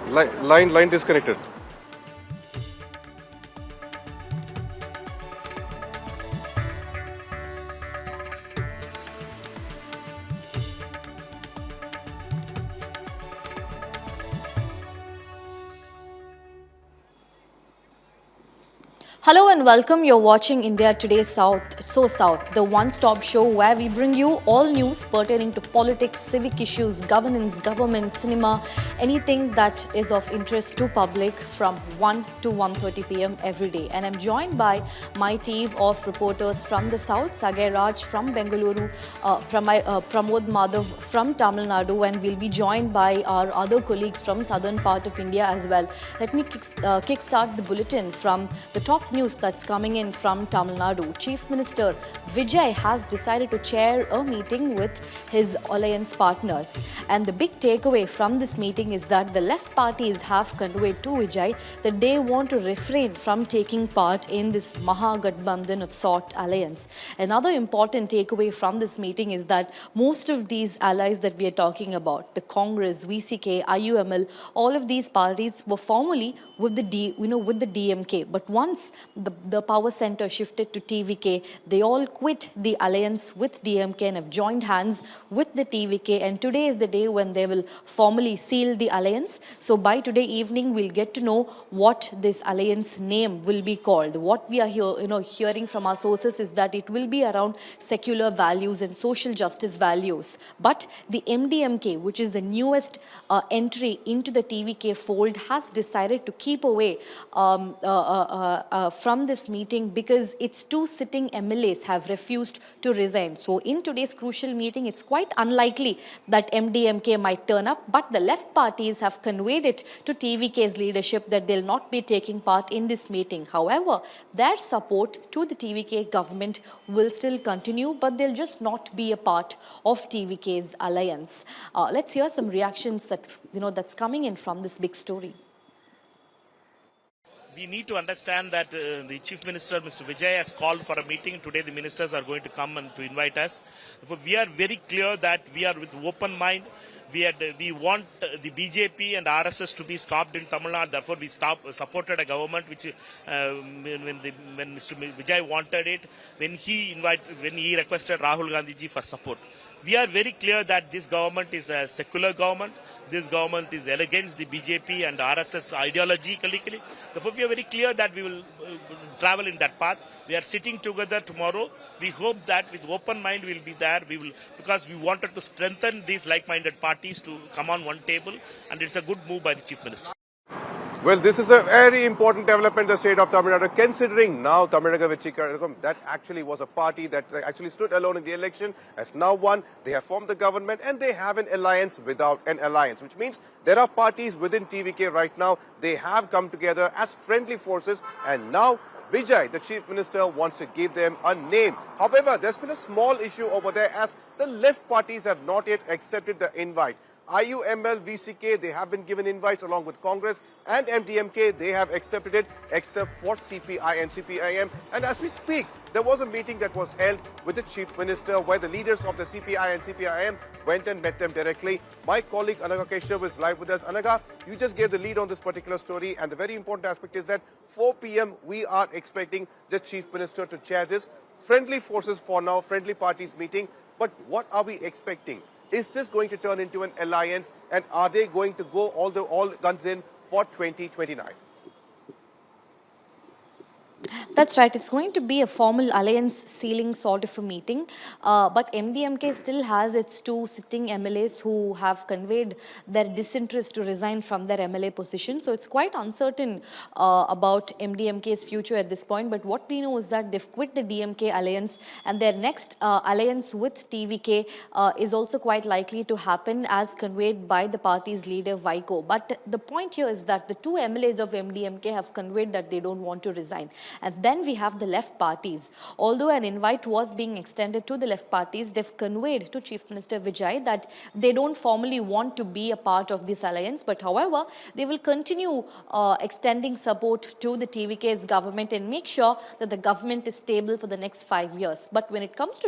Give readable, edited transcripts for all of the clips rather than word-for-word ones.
Line disconnected. Hello and welcome. You're watching India Today South, the one-stop show where we bring you all news pertaining to politics, civic issues, governance, government, cinema, anything that is of interest to public from 1 to 1:30 p.m. every day. And I'm joined by my team of reporters from the South, Sagai Raj from Bengaluru, Pramod Madhav from Tamil Nadu, and we'll be joined by our other colleagues from southern part of India as well. Let me kickstart the bulletin from the top news that's coming in from Tamil Nadu. Chief Minister Vijay has decided to chair a meeting with his alliance partners. And the big takeaway from this meeting is that the left parties have conveyed to Vijay that they want to refrain from taking part in this Mahagathbandhan of sort alliance. Another important takeaway from this meeting is that most of these allies that we are talking about, the Congress, VCK, IUML, all of these parties were formerly with the DMK. But once the power center shifted to TVK, they all quit the alliance with DMK and have joined hands with the TVK. And today is the day when they will formally seal the alliance. So by today evening, we'll get to know what this alliance name will be called. What we are hearing from our sources is that it will be around secular values and social justice values. But the MDMK, which is the newest entry into the TVK fold, has decided to keep away from this meeting because its two sitting MLAs have refused to resign. So in today's crucial meeting, it's quite unlikely that MDMK might turn up, but the left parties have conveyed it to TVK's leadership that they'll not be taking part in this meeting. However, their support to the TVK government will still continue, but they'll just not be a part of TVK's alliance. Let's hear some reactions that's coming in from this big story. We need to understand that the Chief Minister, Mr. Vijay, has called for a meeting. Today the ministers are going to come and to invite us. Therefore, we are very clear that we are with open mind. We want the BJP and RSS to be stopped in Tamil Nadu. Therefore, we supported a government which, when Mr. Vijay wanted it, when he requested Rahul Gandhi ji for support. We are very clear that this government is a secular government. This government is against the BJP and RSS ideologically. Therefore, we are very clear that we will travel in that path. We are sitting together tomorrow. We hope that with open mind we will be there. Because we wanted to strengthen these like-minded parties to come on one table, and it's a good move by the Chief Minister. Well, this is a very important development in the state of Tamil Nadu, considering now Tamil Nadu, that actually was a party that actually stood alone in the election, has now won. They have formed the government and they have an alliance without an alliance, which means there are parties within TVK right now. They have come together as friendly forces, and now Vijay, the Chief Minister, wants to give them a name. However, there's been a small issue over there as the left parties have not yet accepted the invite. IUML, VCK, they have been given invites along with Congress, and MDMK, they have accepted it except for CPI and CPIM. And as we speak, there was a meeting that was held with the Chief Minister where the leaders of the CPI and CPIM went and met them directly. My colleague Anaga Keshav is live with us. Anaga, you just gave the lead on this particular story, and the very important aspect is that 4 p.m. we are expecting the Chief Minister to chair this friendly forces for now, friendly parties meeting. But what are we expecting? Is this going to turn into an alliance, and are they going to go all guns in for 2029? That's right. It's going to be a formal alliance sealing sort of a meeting. But MDMK still has its two sitting MLAs who have conveyed their disinterest to resign from their MLA position. So it's quite uncertain about MDMK's future at this point. But what we know is that they've quit the DMK alliance, and their next alliance with TVK is also quite likely to happen as conveyed by the party's leader Vaiko. But the point here is that the two MLAs of MDMK have conveyed that they don't want to resign. And then we have the left parties. Although an invite was being extended to the left parties, they've conveyed to Chief Minister Vijay that they don't formally want to be a part of this alliance, but however, they will continue extending support to the TVK's government and make sure that the government is stable for the next 5 years. But when it comes to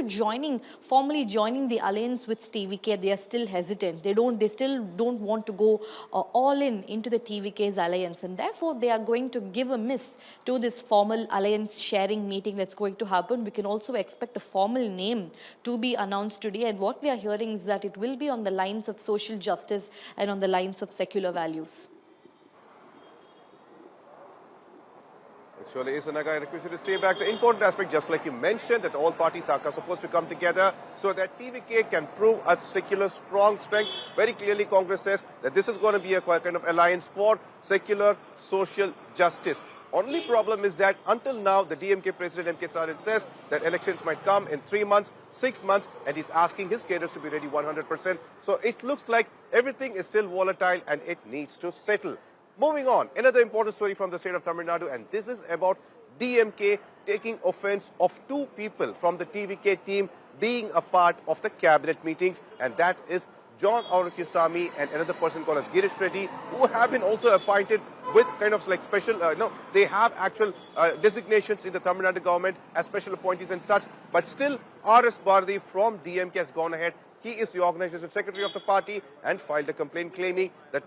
formally joining the alliance with TVK, they are still hesitant. They still don't want to go all into the TVK's alliance, and therefore they are going to give a miss to this formal alliance sharing meeting that's going to happen. We can also expect a formal name to be announced today, and what we are hearing is that it will be on the lines of social justice and on the lines of secular values. Surely is, Anaga. I request you to stay back. The important aspect, just like you mentioned, that all parties are supposed to come together so that TVK can prove a secular strong strength. Very clearly, Congress says that this is going to be a kind of alliance for secular social justice. Only problem is that until now, the DMK president M.K. Stalin says that elections might come in 3 months, 6 months, and he's asking his cadres to be ready 100%. So it looks like everything is still volatile and it needs to settle. Moving on, another important story from the state of Tamil Nadu, and this is about DMK taking offense of 2 people from the TVK team being a part of the cabinet meetings, and that is John Aurukisamy and another person called as Girish Reddy, who have been also appointed with kind of like special, they have actual designations in the Tamil Nadu government as special appointees and such, but still R.S. Bharati from DMK has gone ahead. He is the organization secretary of the party and filed a complaint claiming that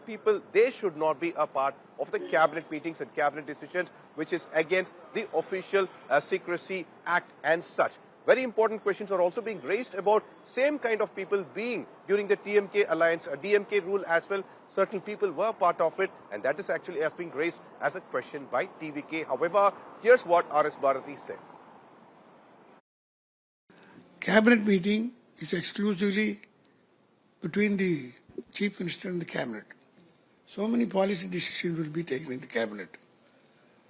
they should not be a part of the cabinet meetings and cabinet decisions, which is against the official secrecy act and such. Very important questions are also being raised about same kind of people being during the TMK alliance, DMK rule as well. Certain people were part of it, and that is actually has been raised as a question by TVK. However, here's what R.S. Bharati said. Cabinet meeting is exclusively between the Chief Minister and the Cabinet. So many policy decisions will be taken in the Cabinet.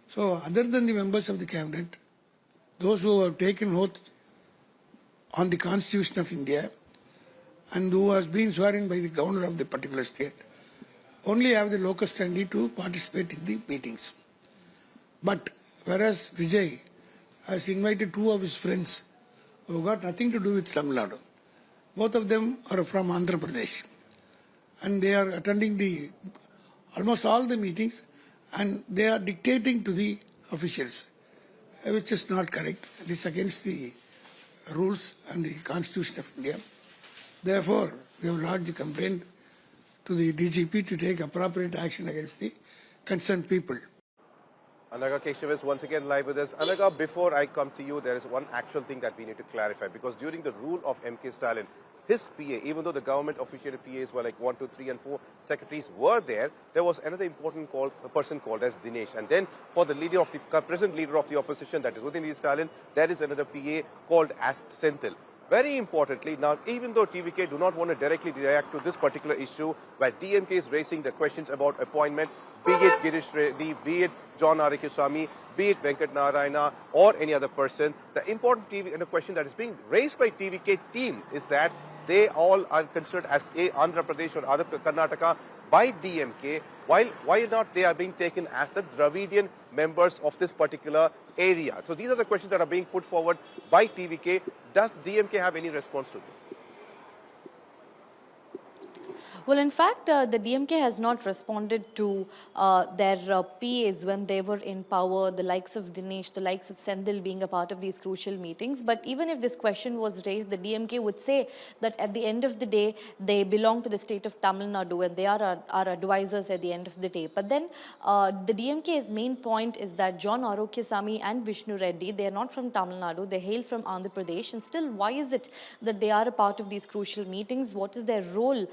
So other than the members of the Cabinet, those who have taken oath on the Constitution of India and who has been sworn by the governor of the particular state, only have the locus standi to participate in the meetings. But whereas Vijay has invited 2 of his friends who have got nothing to do with Tamil Nadu, both of them are from Andhra Pradesh, and they are attending almost all the meetings, and they are dictating to the officials, which is not correct. It is against the rules and the Constitution of India. Therefore, we have lodged a complaint to the DGP to take appropriate action against the concerned people. Anaga Keshav is once again live with us. Anaga, before I come to you, there is one actual thing that we need to clarify, because during the rule of M.K. Stalin, his PA, even though the government officiated PAs were like 1, 2, 3 and 4 secretaries were there was another important person called as Dinesh. And then for the present leader of the opposition, that is within Stalin, there is another PA called as Senthil. Very importantly, now, even though TVK do not want to directly react to this particular issue, where DMK is raising the questions about appointment, be it Girish Reddy, be it John Aurukisamy, be it Venkat Narayana or any other person, the important question that is being raised by TVK team is that they all are considered as Andhra Pradesh or other Karnataka by DMK, while why not they are being taken as the Dravidian members of this particular area. So these are the questions that are being put forward by TVK. Does DMK have any response to this? Well, in fact, the DMK has not responded to their PAs when they were in power, the likes of Dinesh, the likes of Sendil being a part of these crucial meetings. But even if this question was raised, the DMK would say that at the end of the day, they belong to the state of Tamil Nadu and they are our advisors at the end of the day. But then the DMK's main point is that John Aurukisamy and Vishnu Reddy, they are not from Tamil Nadu, they hail from Andhra Pradesh. And still, why is it that they are a part of these crucial meetings? What is their role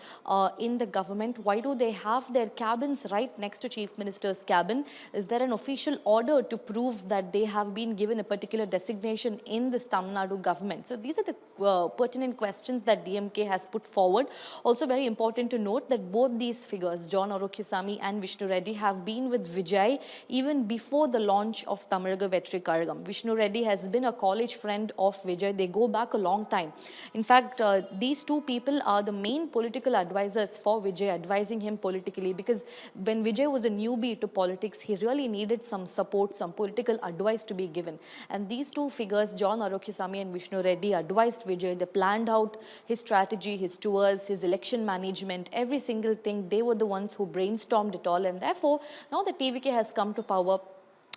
in the government? Why do they have their cabins right next to Chief Minister's cabin? Is there an official order to prove that they have been given a particular designation in this Tamil Nadu government? So these are the pertinent questions that DMK has put forward. Also very important to note that both these figures, John Aurukisamy and Vishnu Reddy, have been with Vijay even before the launch of Tamaraga Vetri Karagam. Vishnu Reddy has been a college friend of Vijay. They go back a long time. In fact, these two people are the main political advisors figures for Vijay, advising him politically, because when Vijay was a newbie to politics, he really needed some support, some political advice to be given. And these two figures, John Arokyasamy and Vishnu Reddy, advised Vijay. They planned out his strategy, his tours, his election management, every single thing. They were the ones who brainstormed it all. And therefore, now the TVK has come to power,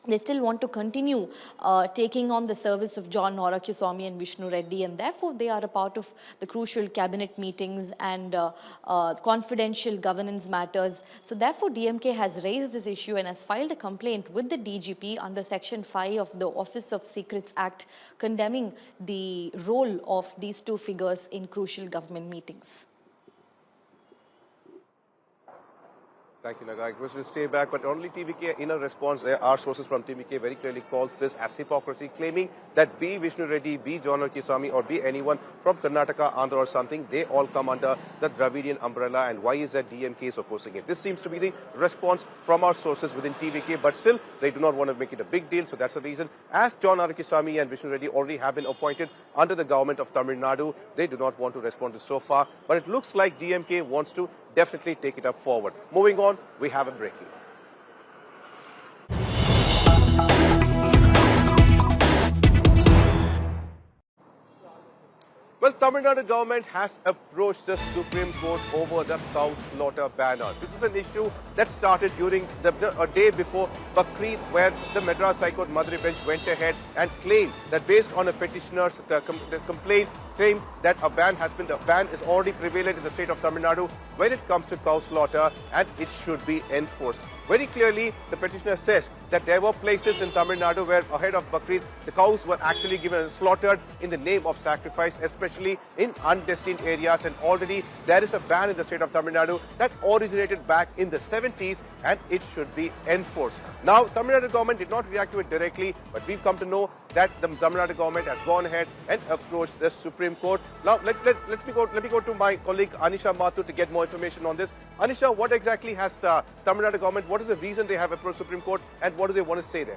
they still want to continue taking on the service of John Arokyasamy and Vishnu Reddy, and therefore they are a part of the crucial cabinet meetings and confidential governance matters. So therefore DMK has raised this issue and has filed a complaint with the DGP under Section 5 of the Office of Secrets Act, condemning the role of these two figures in crucial government meetings. Thank you, Naga. I wish to stay back, but only TVK, in a response, our sources from TVK very clearly calls this as hypocrisy, claiming that be Vishnu Reddy, be John Arokyasamy, or be anyone from Karnataka, Andhra or something, they all come under the Dravidian umbrella, and why is that DMK is opposing it? This seems to be the response from our sources within TVK, but still, they do not want to make it a big deal, so that's the reason. As John Arokyasamy and Vishnu Reddy already have been appointed under the government of Tamil Nadu, they do not want to respond to so far, but it looks like DMK wants to definitely take it up forward. Moving on, we have a breaking. Well, Tamil Nadu government has approached the Supreme Court over the cow slaughter banner. This is an issue that started during a day before Bakrid, where the Madras High Court Madurai bench went ahead and claimed that based on a petitioner's complaint, claimed that the ban is already prevalent in the state of Tamil Nadu when it comes to cow slaughter, and it should be enforced. Very clearly, the petitioner says that there were places in Tamil Nadu where ahead of Bakrid, the cows were actually given and slaughtered in the name of sacrifice, especially in undestined areas. And already there is a ban in the state of Tamil Nadu that originated back in the 70s, and it should be enforced. Now, Tamil Nadu government did not react to it directly, but we've come to know that the Tamil Nadu government has gone ahead and approached the Supreme Court. Now, let me go to my colleague Anisha Mathur to get more information on this. Anisha, what exactly has Tamil Nadu government, what is the reason they have approached Supreme Court, and what do they want to say there?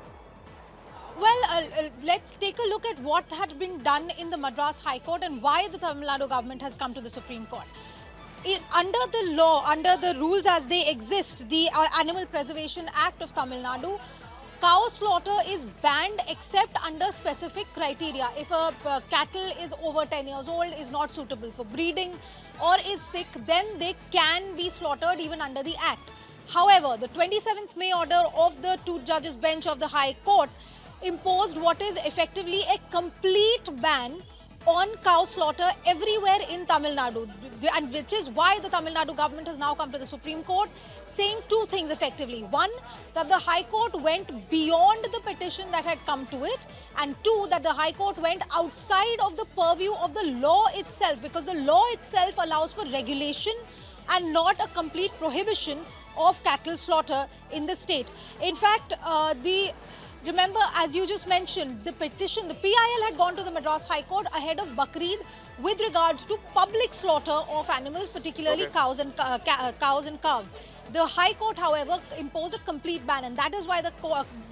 Well, let's take a look at what had been done in the Madras High Court and why the Tamil Nadu government has come to the Supreme Court. Under the law, under the rules as they exist, the Animal Preservation Act of Tamil Nadu, cow slaughter is banned except under specific criteria. If a cattle is over 10 years old, is not suitable for breeding, or is sick, then they can be slaughtered even under the Act. However, the 27th May order of the two judges bench of the High Court imposed what is effectively a complete ban on cow slaughter everywhere in Tamil Nadu, and which is why the Tamil Nadu government has now come to the Supreme Court saying two things effectively. One, that the High Court went beyond the petition that had come to it, and two, that the High Court went outside of the purview of the law itself, because the law itself allows for regulation and not a complete prohibition of cattle slaughter in the state. In fact, remember, as you just mentioned, the petition, the PIL had gone to the Madras High Court ahead of Bakrid with regards to public slaughter of animals, particularly cows and calves. The High Court, however, imposed a complete ban, and that is why the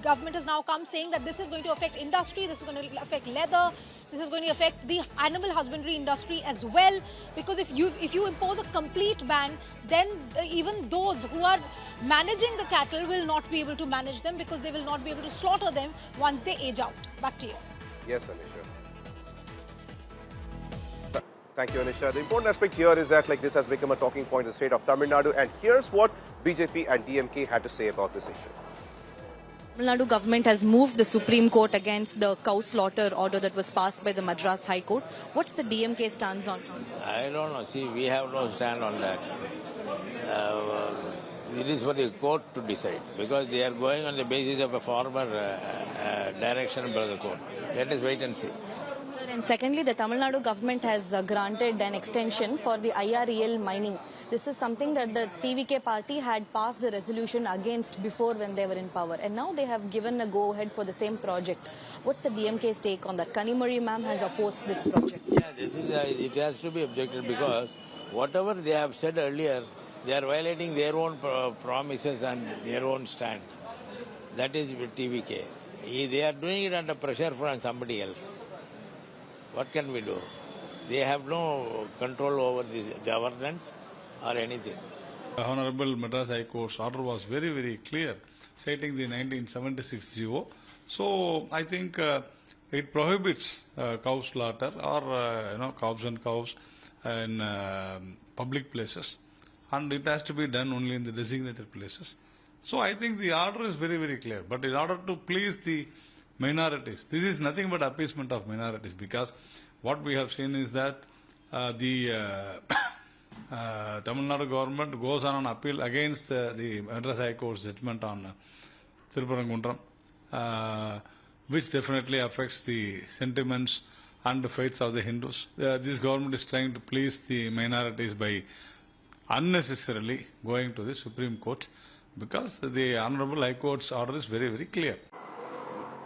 government has now come saying that this is going to affect industry, this is going to affect leather, this is going to affect the animal husbandry industry as well, because if you impose a complete ban, then even those who are managing the cattle will not be able to manage them, because they will not be able to slaughter them once they age out. Back to you. Yes, Anisha. Thank you, Anisha. The important aspect here is that this has become a talking point in the state of Tamil Nadu, and here's what BJP and DMK had to say about this issue. Tamil Nadu government has moved the Supreme Court against the cow slaughter order that was passed by the Madras High Court. What's the DMK stance on? I don't know. See, we have no stand on that. It is for the court to decide, because they are going on the basis of a former direction by the court. Let us wait and see. And secondly, the Tamil Nadu government has granted an extension for the IREL mining. This is something that the TVK party had passed a resolution against before when they were in power. And now they have given a go-ahead for the same project. What's the DMK's take on that? Kanimuri ma'am has opposed this project. Yeah, it has to be objected, because whatever they have said earlier, they are violating their own promises and their own stand. That is with TVK. They are doing it under pressure from somebody else. What can we do? They have no control over this governance or anything. The Honorable Madras High Court's order was very, very clear, citing the 1976 GO. So I think it prohibits cow slaughter or calves and cows in public places, and it has to be done only in the designated places. So I think the order is very, very clear. But in order to please the minorities, this is nothing but appeasement of minorities, because what we have seen is that the Tamil Nadu government goes on an appeal against the Madras High Court's judgment on Thiruparangundram, which definitely affects the sentiments and the faiths of the Hindus. This government is trying to please the minorities by unnecessarily going to the Supreme Court, because the Honorable High Court's order is very, very clear.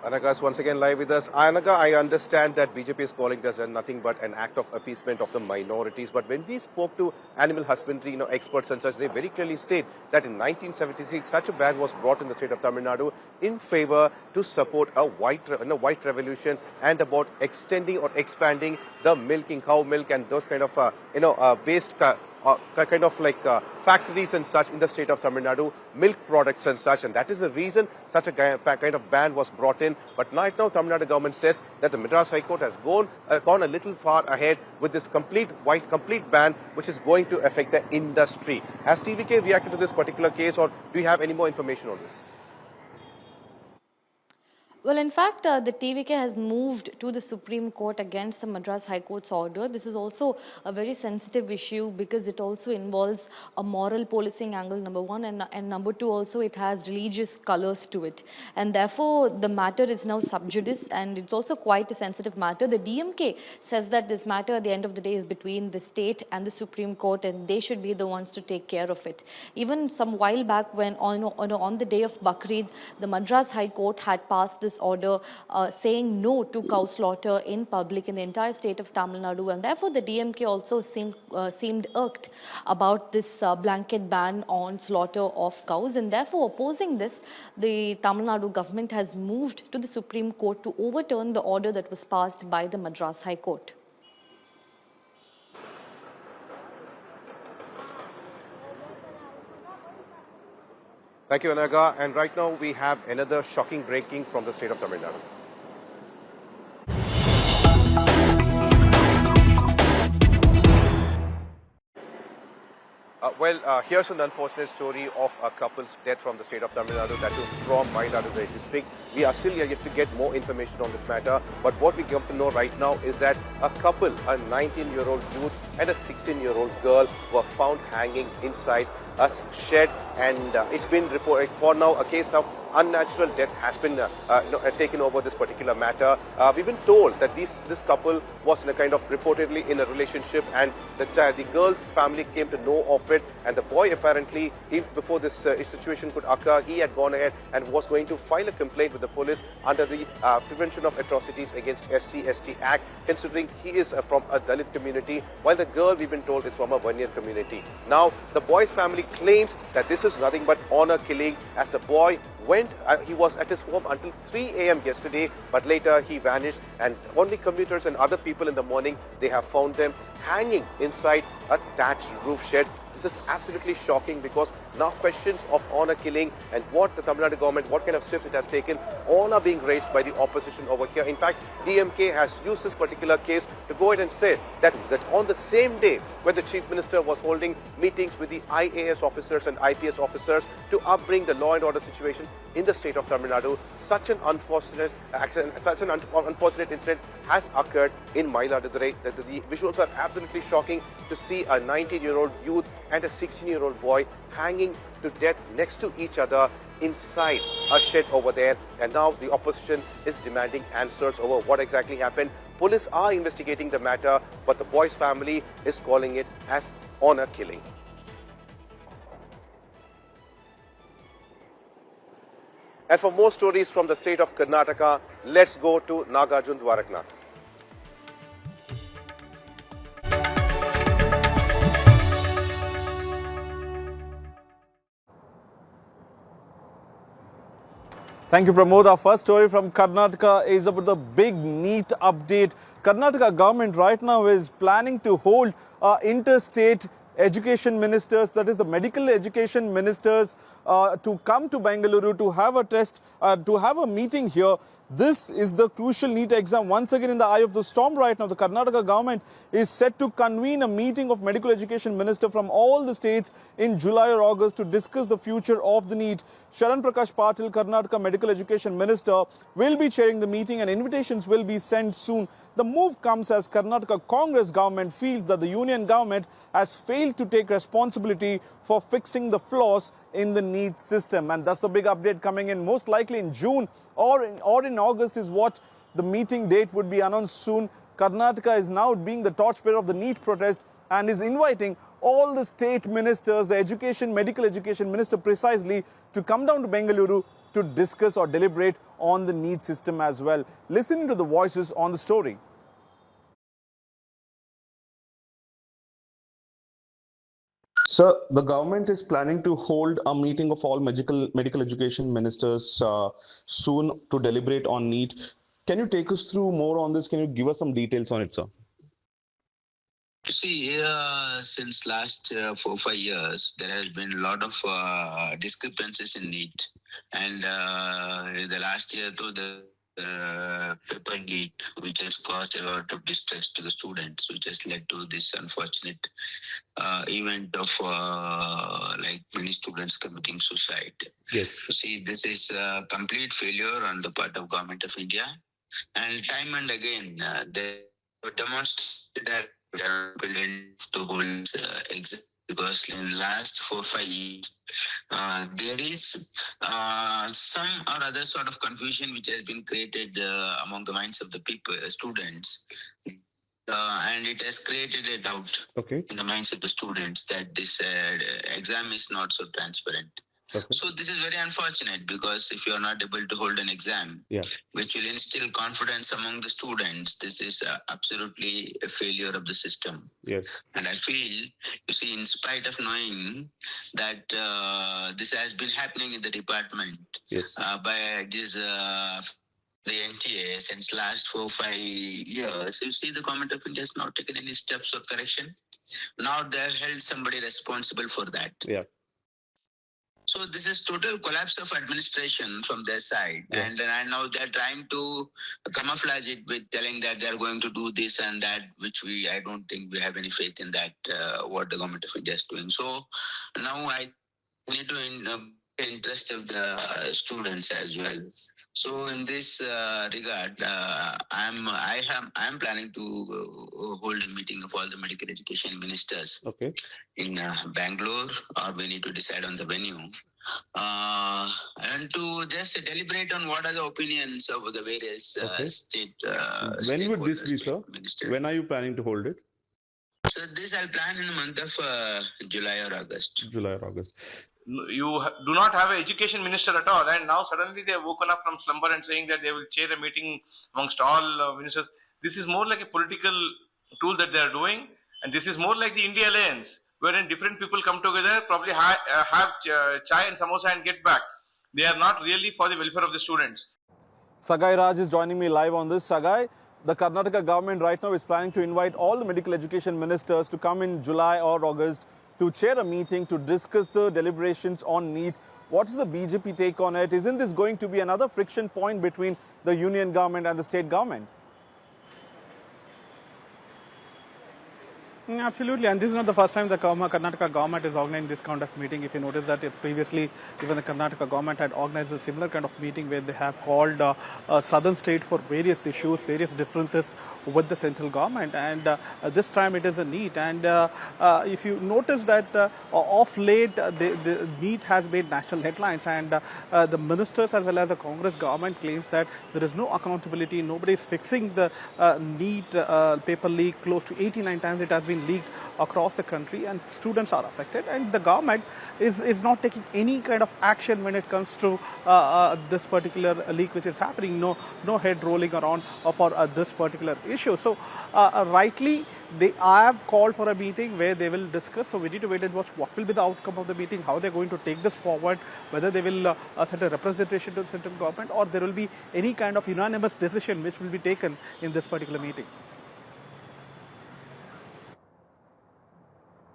Anagha is once again live with us. Anagha, I understand that BJP is calling this nothing but an act of appeasement of the minorities. But when we spoke to animal husbandry experts and such, they very clearly state that in 1976, such a ban was brought in the state of Tamil Nadu in favor to support a white revolution and about extending or expanding the milking, cow milk and those kind of based kind of like factories and such in the state of Tamil Nadu, milk products and such, and that is the reason such a kind of ban was brought in. But right now Tamil Nadu government says that the Madras High Court has gone a little far ahead with this complete ban, which is going to affect the industry. Has TVK reacted to this particular case, or do you have any more information on this? Well, in fact, the TVK has moved to the Supreme Court against the Madras High Court's order. This is also a very sensitive issue because it also involves a moral policing angle, number one, and number two, also it has religious colors to it. And therefore, the matter is now sub judice, and it's also quite a sensitive matter. The DMK says that this matter at the end of the day is between the state and the Supreme Court, and they should be the ones to take care of it. Even some while back when on the day of Bakrid, the Madras High Court had passed this order saying no to cow slaughter in public in the entire state of Tamil Nadu, and therefore the DMK also seemed irked about this blanket ban on slaughter of cows, and therefore opposing this, the Tamil Nadu government has moved to the Supreme Court to overturn the order that was passed by the Madras High Court. Thank you, Anagha. And right now we have another shocking breaking from the state of Tamil Nadu. Here's an unfortunate story of a couple's death from the state of Tamil Nadu, that is from Mangaluru district. We are still yet to get more information on this matter, but what we come to know right now is that a couple, a 19-year-old youth and a 16-year-old girl, were found hanging inside a shed, and it's been reported for now a case of unnatural death has been taken over this particular matter. We've been told that this couple was reportedly in a relationship, and the girl's family came to know of it, and the boy apparently, before this situation could occur, he had gone ahead and was going to file a complaint with the police under the Prevention of Atrocities Against SC/ST Act, considering he is from a Dalit community, while the girl, we've been told, is from a Vanyan community. Now, the boy's family claims that this is nothing but honor killing, as the boy he was at his home until 3 a.m. yesterday, but later he vanished, and only commuters and other people in the morning, they have found them hanging inside a thatched roof shed. This is absolutely shocking, because now questions of honor killing and what the Tamil Nadu government, what kind of steps it has taken, all are being raised by the opposition over here. In fact, DMK has used this particular case to go ahead and say that on the same day when the Chief Minister was holding meetings with the IAS officers and IPS officers to upbring the law and order situation in the state of Tamil Nadu, such an unfortunate incident has occurred in Mayiladuthurai. The visuals are absolutely shocking to see a 19-year-old youth and a 16-year-old boy hanging to death next to each other inside a shed over there. And now the opposition is demanding answers over what exactly happened. Police are investigating the matter, but the boy's family is calling it as honor killing. And for more stories from the state of Karnataka, let's go to Nagarjun Dwaraknath. Thank you, Pramod. Our first story from Karnataka is about the big NEET update. Karnataka government right now is planning to hold interstate education ministers, that is the medical education ministers, to come to Bengaluru to have a test, to have a meeting here. This is the crucial NEET exam. Once again in the eye of the storm right now, the Karnataka government is set to convene a meeting of medical education minister from all the states in July or August to discuss the future of the NEET. Sharan Prakash Patil, Karnataka medical education minister, will be chairing the meeting and invitations will be sent soon. The move comes as Karnataka Congress government feels that the union government has failed to take responsibility for fixing the flaws in the NEET system. And that's the big update coming in, most likely in June or in August is what the meeting date would be announced soon. Karnataka is now being the torchbearer of the NEET protest and is inviting all the state ministers, the medical education minister precisely, to come down to Bengaluru to discuss or deliberate on the NEET system as well. Listening to the voices on the story. Sir, the government is planning to hold a meeting of all medical education ministers soon to deliberate on NEET. Can you take us through more on this? Can you give us some details on it, sir? You see, since last 4-5 years, there has been a lot of discrepancies in NEET. And in the last year, though, the paper leak, which has caused a lot of distress to the students, which has led to this unfortunate event of like many students committing suicide. Yes. You see, this is a complete failure on the part of Government of India. And time and again, they demonstrated that they are willing to hold exam because in the last 4-5 years, there is some or other sort of confusion which has been created among the minds of the people, students. And it has created a doubt in the minds of the students that this exam is not so transparent. So this is very unfortunate because if you are not able to hold an exam, which will instill confidence among the students, this is absolutely a failure of the system. Yes. And I feel, you see, in spite of knowing that this has been happening in the department by this the NTA since last 4-5 years, you see the Government of India has not taken any steps of correction. Now they have held somebody responsible for that. Yeah. So this is total collapse of administration from their side. And now they're trying to camouflage it with telling that they're going to do this and that, which I don't think we have any faith in that, what the Government of India is doing. So now I need to interest of the students as well. So in this regard, I'm planning to hold a meeting of all the medical education ministers in Bangalore, or we need to decide on the venue, and to just deliberate on what are the opinions of the various state. When would this be, sir? Minister. When are you planning to hold it? So this I'll plan in the month of July or August. July or August. You do not have an education minister at all, and now suddenly they have woken up from slumber and saying that they will chair a meeting amongst all ministers. This is more like a political tool that they are doing, and this is more like the India Alliance, wherein different people come together, probably have chai and samosa and get back. They are not really for the welfare of the students. Sagai Raj is joining me live on this. Sagai, the Karnataka government right now is planning to invite all the medical education ministers to come in July or August to chair a meeting to discuss the deliberations on NEET. What is the BJP take on it? Isn't this going to be another friction point between the union government and the state government? Absolutely, and this is not the first time the Karnataka government is organizing this kind of meeting. If you notice that previously, even the Karnataka government had organized a similar kind of meeting where they have called southern state for various issues, various differences with the central government, and this time it is a NEET. And if you notice that of late, the NEET has made national headlines, and the ministers as well as the Congress government claims that there is no accountability, nobody is fixing the NEET paper leak. Close to 89 times it has been leaked across the country, and students are affected, and the government is not taking any kind of action when it comes to this particular leak which is happening. No head rolling around for this particular issue. So rightly they have called for a meeting where they will discuss. So we need to wait and watch what will be the outcome of the meeting, how they're going to take this forward, whether they will send a representation to the central government, or there will be any kind of unanimous decision which will be taken in this particular meeting.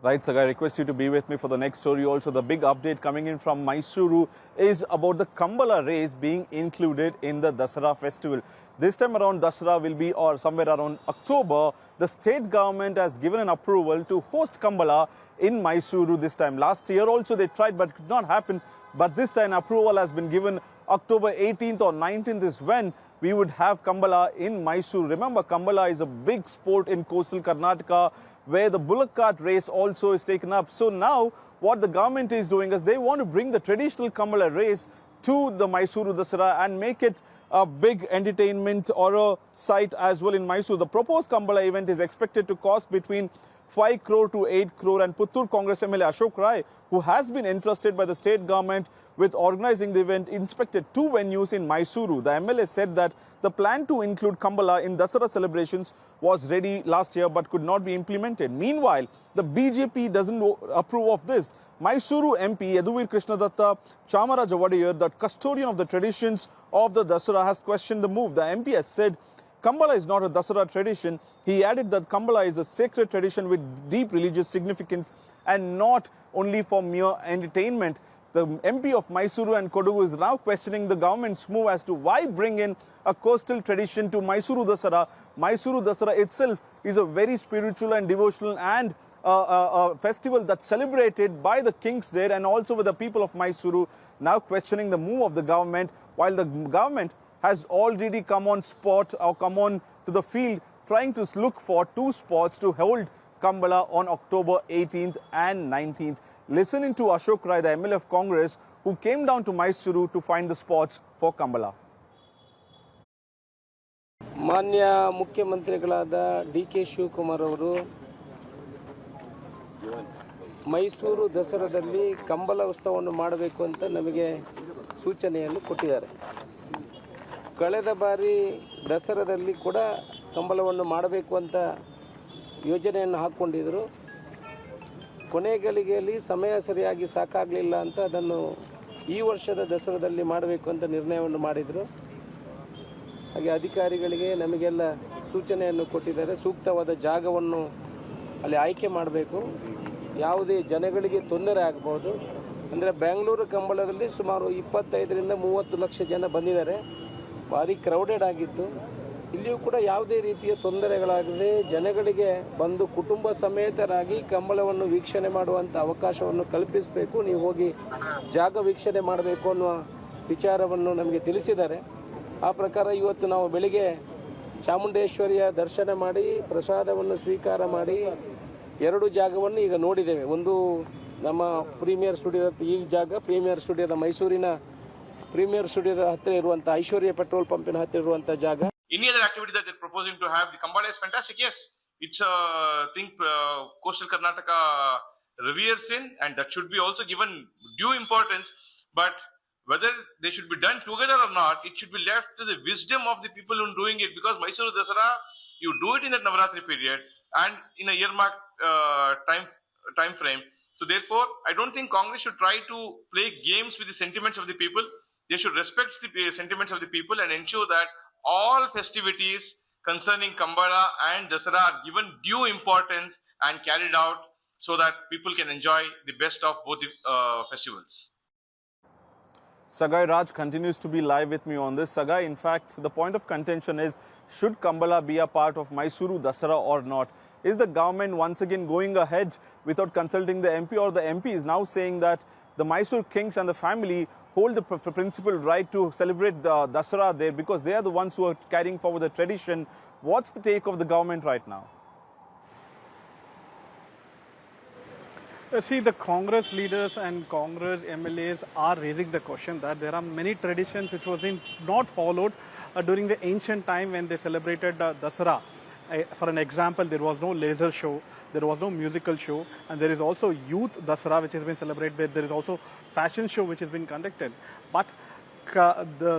Right, Saga, I request you to be with me for the next story also. The big update coming in from Mysuru is about the Kambala race being included in the Dasara festival. This time around, Dasara will be or somewhere around October. The state government has given an approval to host Kambala in Mysuru this time. Last year also they tried, but it could not happen. But this time approval has been given. October 18th or 19th is when we would have Kambala in Mysuru. Remember, Kambala is a big sport in coastal Karnataka, where the bullock cart race also is taken up. So now what the government is doing is they want to bring the traditional Kambala race to the Mysuru Dasara and make it a big entertainment or a site as well in Mysuru. The proposed Kambala event is expected to cost between 5 crore to 8 crore, and Puttur Congress MLA Ashok Rai, who has been entrusted by the state government with organizing the event, inspected 2 venues in Mysuru. The MLA said that the plan to include Kambala in Dasara celebrations was ready last year but could not be implemented. Meanwhile, the BJP doesn't approve of this. Mysuru MP Yaduvir Krishnadatta Chamaraj Vadiyar, the custodian of the traditions of the Dasara, has questioned the move. The MP has said Kambala is not a Dasara tradition. He added that Kambala is a sacred tradition with deep religious significance and not only for mere entertainment. The MP of Mysuru and Kodagu is now questioning the government's move as to why bring in a coastal tradition to Mysuru Dasara. Mysuru Dasara itself is a very spiritual and devotional and a festival that's celebrated by the kings there and also with the people of Mysuru, now questioning the move of the government, while the government has already come on spot or come on to the field trying to look for 2 spots to hold Kambala on October 18th and 19th. Listening to Ashok Rai, the MLA of Congress, who came down to Mysuru to find the spots for Kambala. ಮಾನ್ಯ ಮುಖ್ಯಮಂತ್ರಿಗಳಾದ ಡಿ.ಕೆ. ಶಿವಕುಮಾರ್ ಅವರು ಮೈಸೂರು ದಸರಾದಲ್ಲಿ ಕಂಬಳ ಉತ್ಸವವನ್ನು ಮಾಡಬೇಕು ಅಂತ ನಮಗೆ ಸೂಚನೆಯನ್ನು ಕೊಟ್ಟಿದ್ದಾರೆ. ಕಳೆದ ಬಾರಿ ದಸರಾದಲ್ಲಿ ಕೂಡ ಕಂಬಳವನ್ನು ಮಾಡಬೇಕು ಅಂತ ಯೋಜನೆಯನ್ನು ಹಾಕ್ಕೊಂಡಿದ್ದರು. ಕೊನೆಗಳಿಗೆಯಲ್ಲಿ ಸಮಯ ಸರಿಯಾಗಿ ಸಾಕಾಗಲಿಲ್ಲ ಅಂತ ಅದನ್ನು ಈ ವರ್ಷದ ದಸರಾದಲ್ಲಿ ಮಾಡಬೇಕು ಅಂತ ನಿರ್ಣಯವನ್ನು ಮಾಡಿದರು. ಹಾಗೆ ಅಧಿಕಾರಿಗಳಿಗೆ ನಮಗೆಲ್ಲ ಸೂಚನೆಯನ್ನು ಕೊಟ್ಟಿದ್ದಾರೆ. ಸೂಕ್ತವಾದ ಜಾಗವನ್ನು ಅಲ್ಲಿ ಆಯ್ಕೆ ಮಾಡಬೇಕು. ಯಾವುದೇ ಜನಗಳಿಗೆ ತೊಂದರೆ ಆಗಬಹುದು. ಅಂದರೆ ಬೆಂಗಳೂರು ಕಂಬಳದಲ್ಲಿ ಸುಮಾರು 25ರಿಂದ 30 ಲಕ್ಷ ಜನ ಬಂದಿದ್ದಾರೆ. ಭಾರಿ ಕ್ರೌಡೆಡ್ ಆಗಿತ್ತು. ಇಲ್ಲಿಯೂ ಕೂಡ ಯಾವುದೇ ರೀತಿಯ ತೊಂದರೆಗಳಾಗದೆ ಜನಗಳಿಗೆ ಬಂದು ಕುಟುಂಬ ಸಮೇತರಾಗಿ ಕಂಬಳವನ್ನು ವೀಕ್ಷಣೆ ಮಾಡುವಂಥ ಅವಕಾಶವನ್ನು ಕಲ್ಪಿಸಬೇಕು. ನೀವು ಹೋಗಿ ಜಾಗ ವೀಕ್ಷಣೆ ಮಾಡಬೇಕು ಅನ್ನುವ ವಿಚಾರವನ್ನು ನಮಗೆ ತಿಳಿಸಿದ್ದಾರೆ. ಆ ಪ್ರಕಾರ ಇವತ್ತು ನಾವು ಬೆಳಿಗ್ಗೆ ಚಾಮುಂಡೇಶ್ವರಿಯ ದರ್ಶನ ಮಾಡಿ ಪ್ರಸಾದವನ್ನು ಸ್ವೀಕಾರ ಮಾಡಿ 2 ಜಾಗವನ್ನು ಈಗ ನೋಡಿದ್ದೇವೆ. ಒಂದು ನಮ್ಮ ಪ್ರೀಮಿಯರ್ ಸ್ಟುಡಿಯೋ, ಈ ಜಾಗ ಪ್ರೀಮಿಯರ್ ಸ್ಟುಡಿಯೋದ ಮೈಸೂರಿನ ಪ್ರೀಮಿಯರ್ ಸ್ಟುಡಿಯೋದ ಹತ್ತಿರ ಇರುವಂಥ ಐಶ್ವರ್ಯ ಪೆಟ್ರೋಲ್ ಪಂಪಿನ ಹತ್ತಿರ ಇರುವಂಥ ಜಾಗ. Any other activity that they're proposing to have, the Kambala is fantastic. Yes, it's a thing coastal Karnataka reveres in, and that should be also given due importance. But whether they should be done together or not, it should be left to the wisdom of the people who are doing it. Because Mysuru Dasara, you do it in that Navaratri period and in a earmarked time frame. So therefore, I don't think Congress should try to play games with the sentiments of the people. They should respect the sentiments of the people and ensure that all festivities concerning Kambala and Dasara are given due importance and carried out so that people can enjoy the best of both the festivals. Sagai Raj continues to be live with me on this. Sagai, in fact, the point of contention is, should Kambala be a part of Mysuru Dasara or not? Is the government once again going ahead without consulting the MP, or the MP is now saying that the Mysuru kings and the family hold the principal right to celebrate the Dasara there because they are the ones who are carrying forward the tradition? What's the take of the government right now? See, the Congress leaders and Congress MLAs are raising the question that there are many traditions which was not followed during the ancient time when they celebrated Dasara. For an example, there was no laser show, there was no musical show, and there is also youth Dasara which has been celebrated. There is also fashion show which has been conducted. But the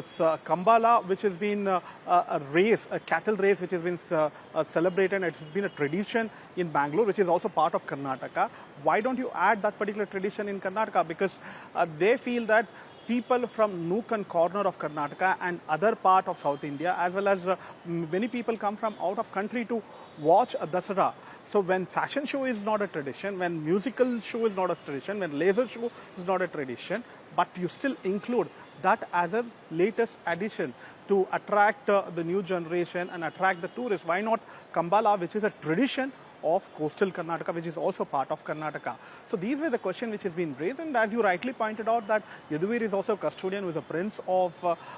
Kambala, which has been a race, a cattle race which has been celebrated, it has been a tradition in Mangaluru, which is also part of Karnataka. Why don't you add that particular tradition in Karnataka? Because they feel that people from nook and corner of Karnataka and other part of South India, as well as many people come from out of country to watch a Dasara. So when fashion show is not a tradition, when musical show is not a tradition, when laser show is not a tradition, but you still include that as a latest addition to attract the new generation and attract the tourists. Why not Kambala, which is a tradition of coastal Karnataka, which is also part of Karnataka? So these were the questions which has been raised, and as you rightly pointed out, that Yaduvir is also a custodian, who is a prince of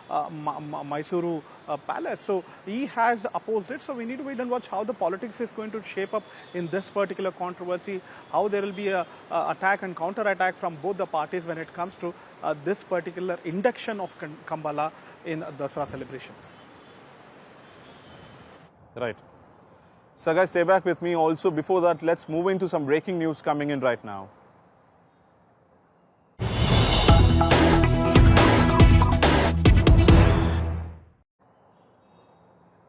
Mysuru palace. So he has opposed it. So we need to wait and watch how the politics is going to shape up in this particular controversy, how there will be a attack and counter attack from both the parties when it comes to this particular induction of Kambala in Dasara celebrations. Right. So guys, stay back with me also. Before that, let's move into some breaking news coming in right now.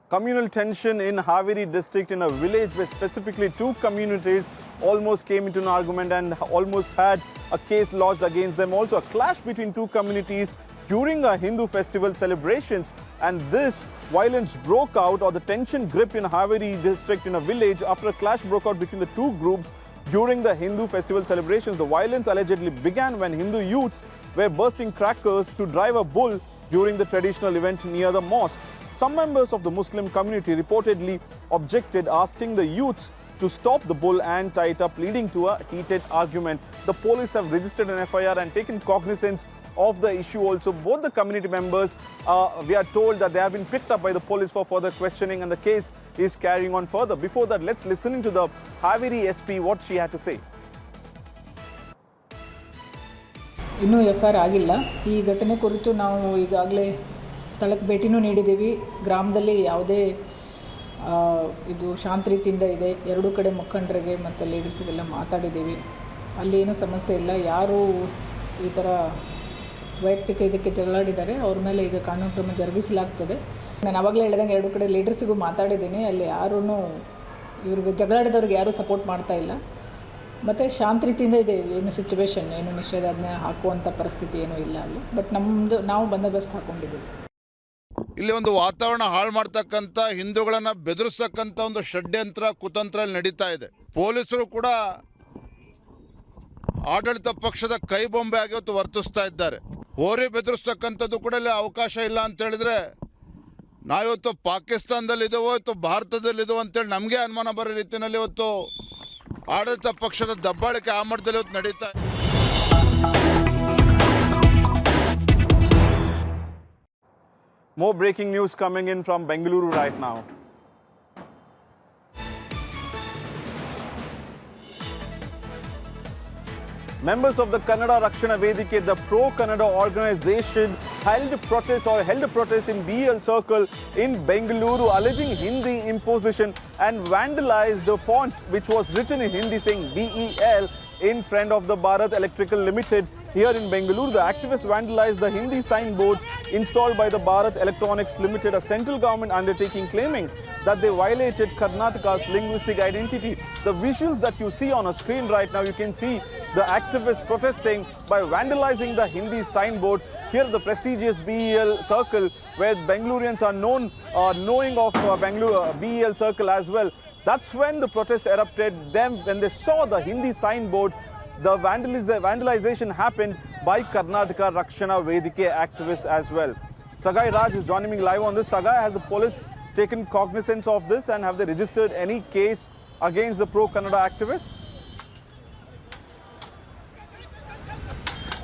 Communal tension in Haveri district in a village where specifically two communities almost came into an argument and almost had a case lodged against them. Also a clash between two communities during a Hindu festival celebrations, and this violence broke out, or the tension gripped in Haveri district in a village after a clash broke out between the two groups during the Hindu festival celebrations. The violence allegedly began when Hindu youths were bursting crackers to drive a bull during the traditional event near the mosque. Some members of the Muslim community reportedly objected, asking the youths to stop the bull and tie it up, leading to a heated argument. The police have registered an FIR and taken cognizance of the issue also. Both the community members, we are told that they have been picked up by the police for further questioning, and the case is carrying on further. Before that, let's listen to the Haveri SP, what she had to say. ಇನ್ನೂ FIR ಆಗಿಲ್ಲ. ಈ ಘಟನೆ ಕುರಿತು ನಾವು ಈಗಾಗಲೇ ಸ್ಥಳಕ್ಕೆ ಭೇಟಿನೂ ನೀಡಿದ್ದೀವಿ. ಗ್ರಾಮದಲ್ಲಿ ಯಾವುದೇ ಇದು ಶಾಂತ ರೀತಿಯಿಂದ ಇದೆ. ಎರಡೂ ಕಡೆ ಮುಖಂಡರಿಗೆ ಮತ್ತು ಲೀಡರ್ಸ್ಗೆಲ್ಲ ಮಾತಾಡಿದ್ದೀವಿ. ಅಲ್ಲಿ ಏನೂ ಸಮಸ್ಯೆ ಇಲ್ಲ. ಯಾರು ಈ ಥರ ವೈಯಕ್ತಿಕ ಇದಕ್ಕೆ ಜಗಳಾಡಿದ್ದಾರೆ ಅವ್ರ ಮೇಲೆ ಈಗ ಕಾನೂನು ಕ್ರಮ ಜರುಗಿಸಲಾಗ್ತದೆ. ನಾನು ಆವಾಗಲೇ ಹೇಳಿದಂಗೆ ಎರಡೂ ಕಡೆ ಲೀಡರ್ಸಿಗೂ ಮಾತಾಡಿದ್ದೀನಿ. ಅಲ್ಲಿ ಯಾರೂ ಇವ್ರಿಗೆ ಜಗಳಾಡಿದವ್ರಿಗೆ ಯಾರೂ ಸಪೋರ್ಟ್ ಮಾಡ್ತಾ ಇಲ್ಲ. ಮತ್ತು ಶಾಂತ ರೀತಿಯಿಂದ ಇದೆ. ಏನು ಸಿಚುವೇಶನ್, ಏನು ನಿಷೇಧಾಜ್ಞೆ ಹಾಕುವಂಥ ಪರಿಸ್ಥಿತಿ ಏನೂ ಇಲ್ಲ ಅಲ್ಲಿ. ಬಟ್ ನಾವು ಬಂದೋಬಸ್ತ್ ಹಾಕ್ಕೊಂಡಿದ್ದೀವಿ. ಇಲ್ಲಿ ಒಂದು ವಾತಾವರಣ ಹಾಳು ಮಾಡ್ತಕ್ಕಂಥ, ಹಿಂದೂಗಳನ್ನು ಬೆದರಿಸ್ತಕ್ಕಂಥ ಒಂದು ಷಡ್ಯಂತ್ರ ಕುತಂತ್ರ ನಡೀತಾ ಇದೆ. ಪೊಲೀಸರು ಕೂಡ ಆಡಳಿತ ಪಕ್ಷದ ಕೈಬೊಂಬೆ ಆಗಿ ಇವತ್ತು ವರ್ತಿಸ್ತಾ ಇದ್ದಾರೆ. ಹೋರಿ ಬೆದರಿಸ್ತಕ್ಕಂಥದ್ದು ಕೂಡ ಇಲ್ಲಿ ಅವಕಾಶ ಇಲ್ಲ ಅಂತ ಹೇಳಿದ್ರೆ, ನಾವಿವತ್ತು ಪಾಕಿಸ್ತಾನದಲ್ಲಿದ್ದೇವೋ ಇವತ್ತು ಭಾರತದಲ್ಲಿದ್ದೇವೋ ಅಂತೇಳಿ ನಮಗೆ ಅನುಮಾನ ಬರೋ ರೀತಿಯಲ್ಲಿ ಇವತ್ತು ಆಡಳಿತ ಪಕ್ಷದ ದಬ್ಬಾಳಿಕೆ ಆ ಮಟ್ಟದಲ್ಲಿ ಇವತ್ತು ನಡೀತಾ ಇದೆ. More breaking news coming in from Bengaluru right now. Members of the Kannada Rakshana Vedike, the pro-Kannada organization, held a protest in BEL Circle in Bengaluru, alleging Hindi imposition and vandalized the font which was written in Hindi saying BEL in front of the Bharat Electrical Limited. Here in Bengaluru, the activists vandalized the Hindi signboards installed by the Bharat Electronics Limited, a central government undertaking, claiming that they violated Karnataka's linguistic identity. The visuals that you see on a screen right now, you can see the activists protesting by vandalizing the Hindi signboard. Here the prestigious BEL Circle, where Bengalurians are knowing of BEL Circle as well. That's when the protest erupted. When they saw the Hindi signboard, the vandalization happened by Karnataka Rakshana Vedike activists as well. Sagai Raj is joining me live on this. Sagai, has the police taken cognizance of this and have they registered any case against the pro-Kannada activists?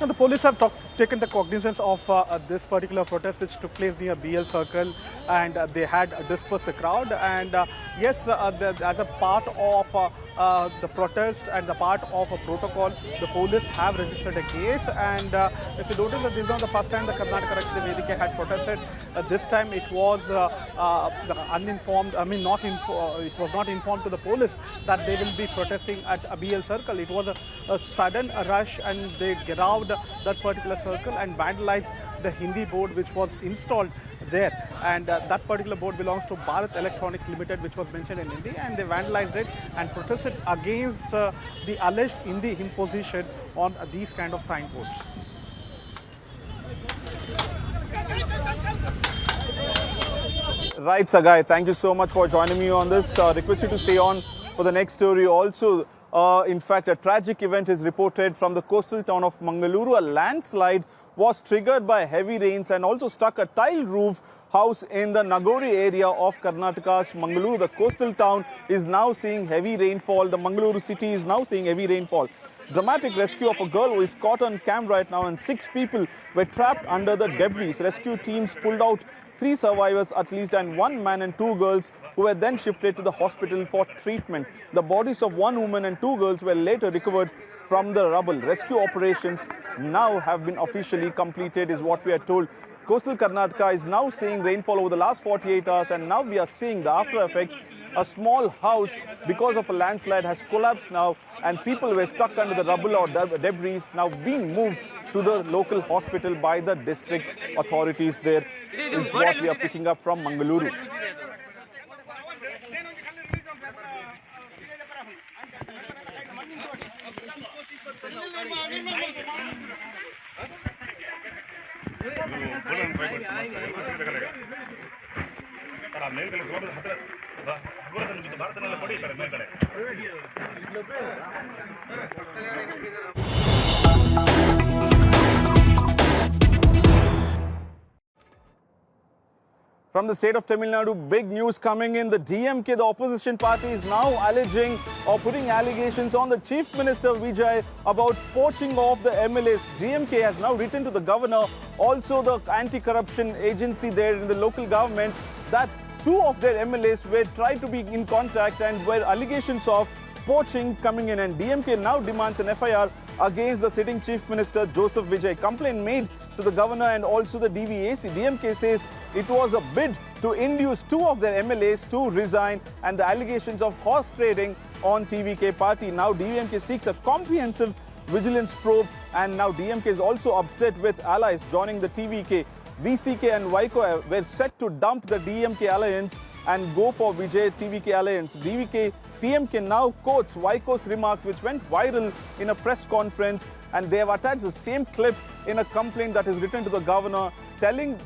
And the police have taken the cognizance of this particular protest which took place near BEL Circle, and they had dispersed the crowd. And yes, as a part of the protest and the part of a protocol, the police have registered a case. And if you notice that this is not the first time the Karnataka Rakshana Vedike had protested. This time it was it was not informed to the police that they will be protesting at a BEL Circle. It was a sudden rush, and they grabbed that particular circle and vandalized the Hindi board which was installed there. And that particular board belongs to Bharat Electronics Limited, which was mentioned in Hindi, and they vandalized it and protested against the alleged Hindi imposition on these kind of signboards. Right, Sagai, thank you so much for joining me on this. Request you to stay on for the next story. Also, in fact, a tragic event is reported from the coastal town of Mangaluru. A landslide was triggered by heavy rains and also struck a tile roof house in the Nagori area of Karnataka's Mangaluru. The coastal town is now seeing heavy rainfall. The Mangaluru city is now seeing heavy rainfall. Dramatic rescue of a girl who is caught on cam right now, and 6 people were trapped under the debris. Rescue teams pulled out 3 survivors at least, and 1 man and 2 girls who were then shifted to the hospital for treatment. The bodies of 1 woman and 2 girls were later recovered from the rubble. Rescue operations now have been officially completed, is what we are told. Coastal Karnataka is now seeing rainfall over the last 48 hours, and now we are seeing the after effects. A small house, because of a landslide, has collapsed now, and people were stuck under the rubble or debris, now being moved to the local hospital by the district authorities. There is what we are picking up from Mangaluru. From the state of Tamil Nadu, big news coming in. The DMK, the opposition party, is now alleging or putting allegations on the Chief Minister Vijay about poaching of the MLAs. DMK has now written to the governor, also the anti-corruption agency there in the local government, that 2 of their MLAs were tried to be in contact and were allegations of poaching coming in, and DMK now demands an FIR against the sitting Chief Minister Joseph Vijay. Complaint made to the governor and also the DVAC. DMK says it was a bid to induce 2 of their MLAs to resign, and the allegations of horse trading on TVK party. Now DMK seeks a comprehensive vigilance probe, and now DMK is also upset with allies joining the TVK. VCK and Vaiko were set to dump the DMK alliance and go for Vijay TVK alliance. TMK now quotes Vaiko's remarks, which went viral in a press conference, and they have attached the same clip in a complaint that is written to the governor, telling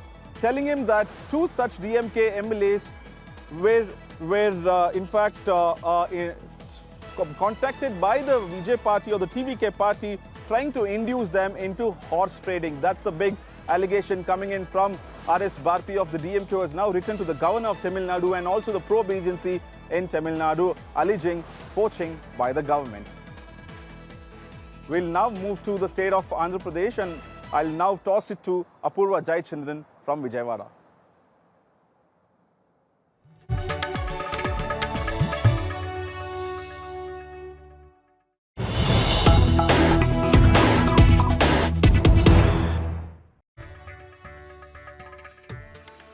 him that 2 such DMK MLAs were in fact contacted by the Vijay party or the TVK party, trying to induce them into horse trading. That's the big allegation coming in from RS Bharti of the DMK, who has now written to the governor of Tamil Nadu and also the probe agency in Tamil Nadu, alleging poaching by the government. We'll now move to the state of Andhra Pradesh, and I'll now toss it to Apurva Jayachandran from Vijayawada.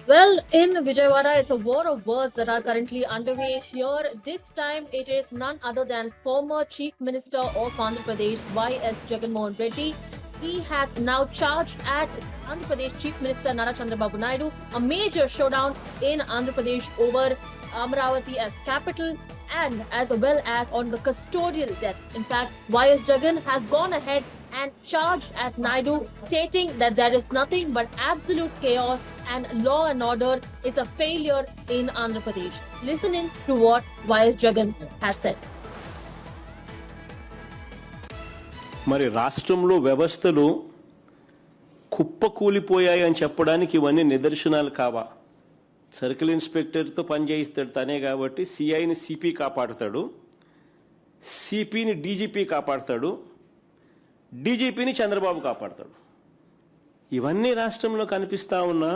Well, in Vijayawada, it's a war of words that are currently underway here. This time, it is none other than former Chief Minister of Andhra Pradesh, Y.S. Jagannath Reddy. He has now charged at Andhra Pradesh Chief Minister Nara Chandrababu Naidu a major showdown in Andhra Pradesh over Amaravati as capital, and as well as on the custodial debt. In fact, Y.S. Jagan has gone ahead and charged at Naidu, stating that there is nothing but absolute chaos and law and order is a failure in Andhra Pradesh. Listen in to what Y.S. Jagan has said. మరి రాష్ట్రంలో వ్యవస్థలు కుప్పకూలిపోయాయి అని చెప్పడానికి ఇవన్నీ నిదర్శనాలు కావా? Circle ఇన్స్పెక్టర్తో పనిచేయిస్తాడు తనే కాబట్టి సిఐని CP కాపాడుతాడు, సిపిని డీజీపీ కాపాడుతాడు, డీజీపీని చంద్రబాబు కాపాడుతాడు. ఇవన్నీ రాష్ట్రంలో కనిపిస్తూ ఉన్న,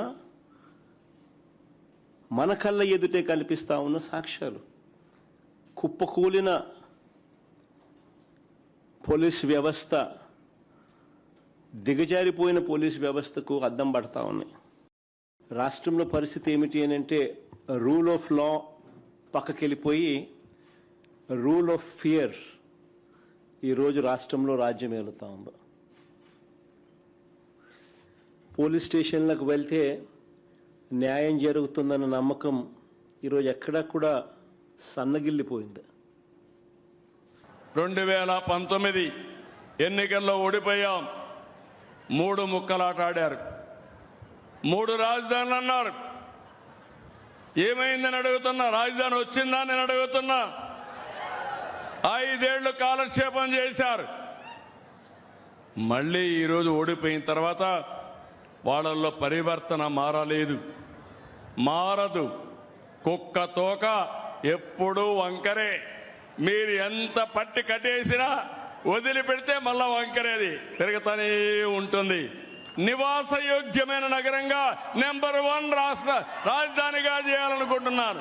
మన కళ్ళ ఎదుటే కనిపిస్తూ ఉన్న సాక్ష్యాలు. కుప్పకూలిన పోలీస్ వ్యవస్థ, దిగజారిపోయిన పోలీస్ వ్యవస్థకు అద్దం పడతా ఉన్నాయి. రాష్ట్రంలో పరిస్థితి ఏమిటి అని అంటే, రూల్ ఆఫ్ లా పక్కకెళ్ళిపోయి రూల్ ఆఫ్ ఫియర్ ఈరోజు రాష్ట్రంలో రాజ్యం ఏలుతూ ఉంది. పోలీస్ స్టేషన్లకు వెళ్తే న్యాయం జరుగుతుందన్న నమ్మకం ఈరోజు ఎక్కడా కూడా సన్నగిల్లిపోయింది. 2019 ఎన్నికల్లో ఓడిపోయాం. 3 ముక్కలాట ఆడారు. 3 రాజధానులు అన్నారు. ఏమైందని అడుగుతున్నా? రాజధాని వచ్చిందా నేను అడుగుతున్నా? 5 ఏళ్లు కాలక్షేపం చేశారు. మళ్ళీ ఈరోజు ఓడిపోయిన తర్వాత వాళ్ళల్లో పరివర్తన మారదు. కుక్క తోక ఎప్పుడూ వంకరే. మీరు ఎంత పట్టి కట్టేసినా వదిలిపెడితే మళ్ళా వంకరేది తిరుగుతూనే ఉంటుంది. నివాసయోగ్యమైన నగరంగా నెంబర్ 1 రాష్ట్ర రాజధానిగా చేయాలనుకుంటున్నారు.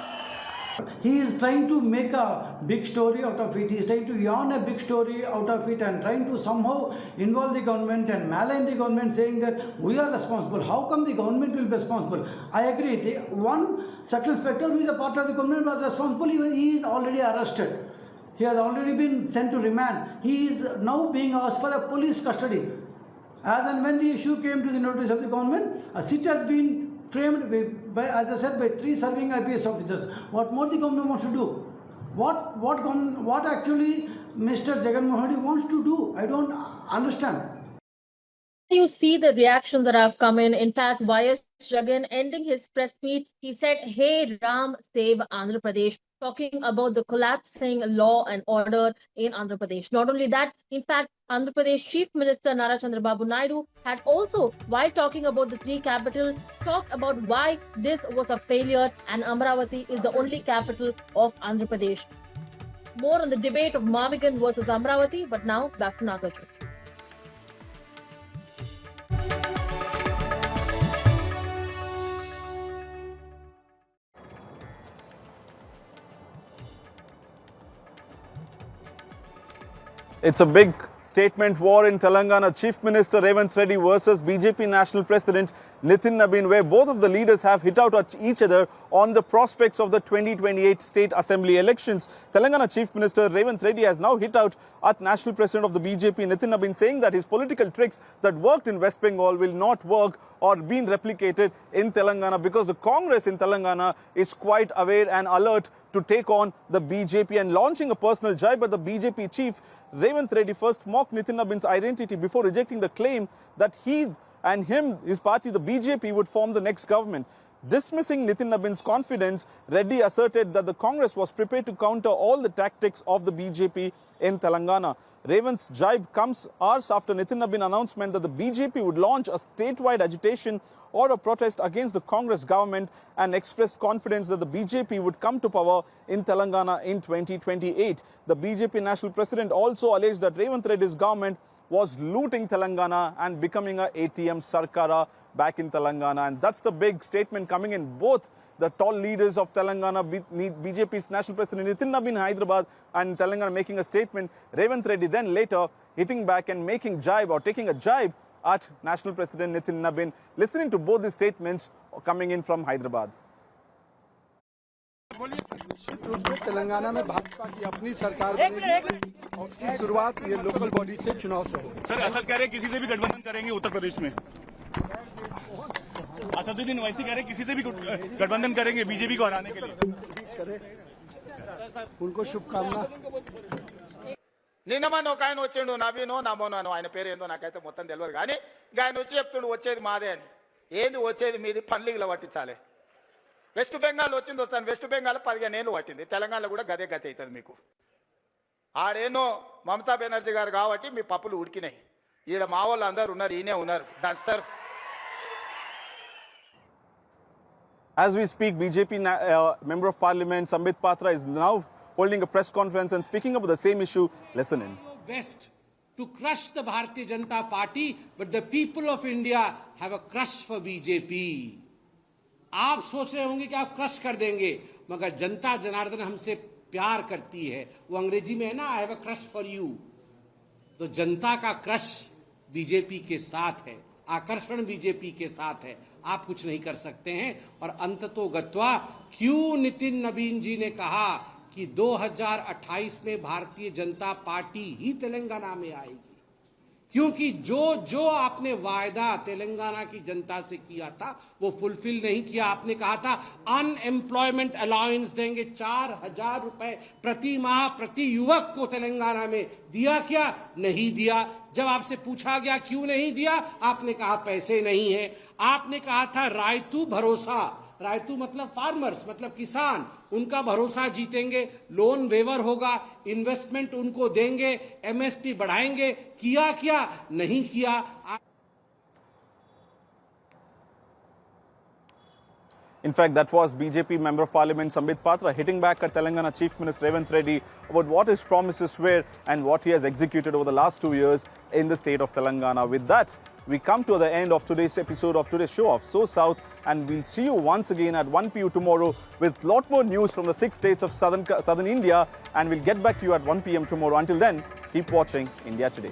He is trying to make a big story out of it. He is trying to yarn a big story out of it and trying to somehow involve the government and malign the government, saying that we are responsible. How come the government will be responsible? I agree. The one circle inspector who is a part of the government was responsible. He is already arrested. He has already been sent to remand. He is now being asked for a police custody. As and when the issue came to the notice of the government, a sit has been framed by, as I said, by 3 serving IPS officers. What more the government wants to do? What actually Mr. Jagan Mohan Reddy wants to do? I don't understand. You see the reactions that have come in. In fact, YS Jagan ending his press meet, he said, "Hey Ram, save Andhra Pradesh," talking about the collapsing law and order in Andhra Pradesh. Not only that, in fact, Andhra Pradesh Chief Minister Nara Chandrababu Naidu had also, while talking about the 3 capitals, talked about why this was a failure and Amravati is the only capital of Andhra Pradesh. More on the debate of Mavigan versus Amravati, but now back to Nagarjuna. It's a big statement war in Telangana. Chief Minister Revant Reddy versus BJP National President Nitin Nabin, where both of the leaders have hit out at each other on the prospects of the 2028 state assembly elections. Telangana Chief Minister Revant Reddy has now hit out at National President of the BJP Nitin Nabin, saying that his political tricks that worked in West Bengal will not work or been replicated in Telangana, because the Congress in Telangana is quite aware and alert to take on the BJP. And launching a personal jibe at the BJP chief, Revant Reddy first mocked Nitin Nabin's identity before rejecting the claim that he and his party, the BJP, would form the next government. Dismissing Nitin Nabin's confidence, Reddy asserted that the Congress was prepared to counter all the tactics of the BJP in Telangana. Revant's jibe comes hours after Nitin Nabin's announcement that the BJP would launch a statewide agitation or a protest against the Congress government, and expressed confidence that the BJP would come to power in Telangana in 2028. The BJP National President also alleged that Revant Reddy's government was looting Telangana and becoming a ATM Sarkara back in Telangana. And that's the big statement coming in. Both the tall leaders of Telangana, BJP's National President Nitin Nabin in Hyderabad and Telangana making a statement. Revant Reddy then later hitting back and making jibe or taking a jibe at National President Nitin Nabin. Listening to both these statements coming in from Hyderabad. निश्चित रूप से तेलंगाना में भाजपा की अपनी सरकार बनेगी और उसकी शुरुआत ये लोकल बॉडी से चुनाव से होगी। सर असद कह रहे किसी से भी गठबंधन करेंगे उत्तर प्रदेश में। असदुद्दीन वैसी कह रहे किसी से भी गठबंधन करेंगे बीजेपी को हराने के लिए। उनको शुभकामना। నిన్న మన ఒక ఆయన వచ్చిండు నవీనో నమోనాను ఆయన పేరు ఏందో నాకైతే మొత్తం తెలియదు కానీ ఆయన వచ్చి చెప్తుండు వచ్చేది మాదే అని. ఏంది వచ్చేది మీది పన్లీగులో పట్టించాలి. వెస్ట్ బెంగాల్ వచ్చింది వస్తాను, వెస్ట్ బెంగాల్ 15 ఏళ్ళు పట్టింది, తెలంగాణలో కూడా గదే గతి అవుతుంది మీకు. ఆడేనో మమతా బెనర్జీ గారు కాబట్టి మీ పప్పులు ఉడికినాయి. ఈడ మా వాళ్ళు అందరు ఉన్నారు, ఈయనే ఉన్నారు దంచుతారు. As we speak, BJP Member of Parliament Sambit Patra is now holding a press conference and speaking about the same issue. Listen in. Best to crush the Bharatiya Janata Party, but the people of India have a crush for BJP. आप सोच रहे होंगे कि आप crush कर देंगे, मगर जनता जनार्दन हमसे प्यार करती है. वो अंग्रेजी में है ना, I have a crush for you. तो जनता का क्रश बीजेपी के साथ है, आकर्षण बीजेपी के साथ है. आप कुछ नहीं कर सकते हैं. और अंततोगत्वा क्यों नितिन नबीन जी ने कहा कि 2028 में भारतीय जनता पार्टी ही तेलंगाना में आएगी, क्योंकि जो आपने वायदा तेलंगाना की जनता से किया था वो फुलफिल नहीं किया। आपने कहा था अनएम्प्लॉयमेंट अलाउंस देंगे 4,000 रुपए प्रति माह प्रति युवक को तेलंगाना में। दिया क्या? नहीं दिया। जब आपसे पूछा गया क्यों नहीं दिया, आपने कहा पैसे नहीं है। आपने कहा था रायतू भरोसा, रायतू मतलब फार्मर्स, मतलब किसान, उनका भरोसा जीतेंगे, लोन वेवर होगा, इन्वेस्टमेंट उनको देंगे, एमएसपी बढ़ाएंगे। किया क्या? नहीं किया। In fact, that was BJP Member of Parliament Sambit Patra hitting back at Telangana Chief Minister Revant Reddy about what his promises were and what he has executed over the last 2 years in the state of Telangana. With that, we come to the end of today's episode of today's show of So South, and we'll see you once again at 1 p.m. tomorrow with a lot more news from the 6 states of southern India, and we'll get back to you at 1 p.m. tomorrow. Until then, keep watching India Today.